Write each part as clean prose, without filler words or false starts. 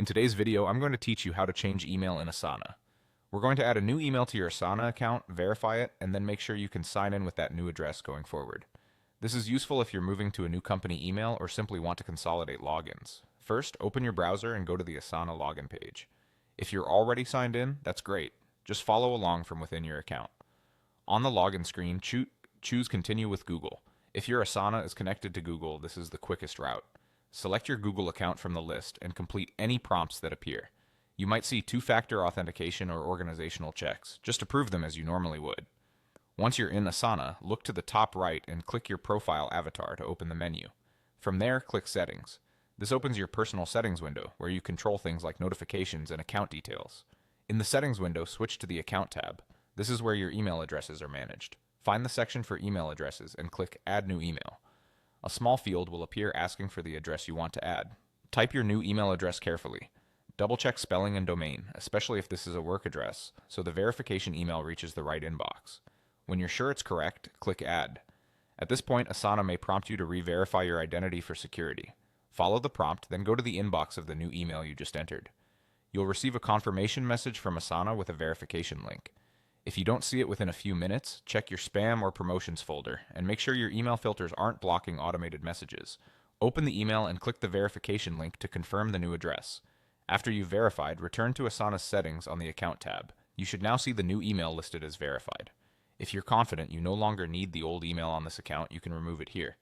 In today's video, I'm going to teach you how to change email in Asana. We're going to add a new email to your Asana account, verify it, and then make sure you can sign in with that new address going forward. This is useful if you're moving to a new company email or simply want to consolidate logins. First, open your browser and go to the Asana login page. If you're already signed in, that's great. Just follow along from within your account. On the login screen, choose Continue with Google. If your Asana is connected to Google, this is the quickest route. Select your Google account from the list and complete any prompts that appear. You might see two-factor authentication or organizational checks. Just approve them as you normally would. Once you're in Asana, look to the top right and click your profile avatar to open the menu. From there, click Settings. This opens your personal settings window, where you control things like notifications and account details. In the settings window, switch to the Account tab. This is where your email addresses are managed. Find the section for email addresses and click Add New Email. A small field will appear asking for the address you want to add. Type your new email address carefully. Double-check spelling and domain, especially if this is a work address, so the verification email reaches the right inbox. When you're sure it's correct, click Add. At this point, Asana may prompt you to re-verify your identity for security. Follow the prompt, then go to the inbox of the new email you just entered. You'll receive a confirmation message from Asana with a verification link. If you don't see it within a few minutes, check your spam or promotions folder and make sure your email filters aren't blocking automated messages. Open the email and click the verification link to confirm the new address. After you've verified, return to Asana's settings on the Account tab. You should now see the new email listed as verified. If you're confident you no longer need the old email on this account, you can remove it here.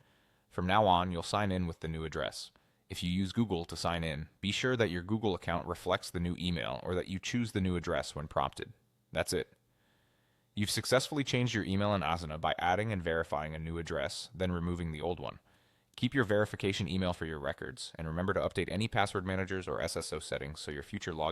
From now on, you'll sign in with the new address. If you use Google to sign in, be sure that your Google account reflects the new email or that you choose the new address when prompted. That's it. You've successfully changed your email in Asana by adding and verifying a new address, then removing the old one. Keep your verification email for your records, and remember to update any password managers or SSO settings so your future login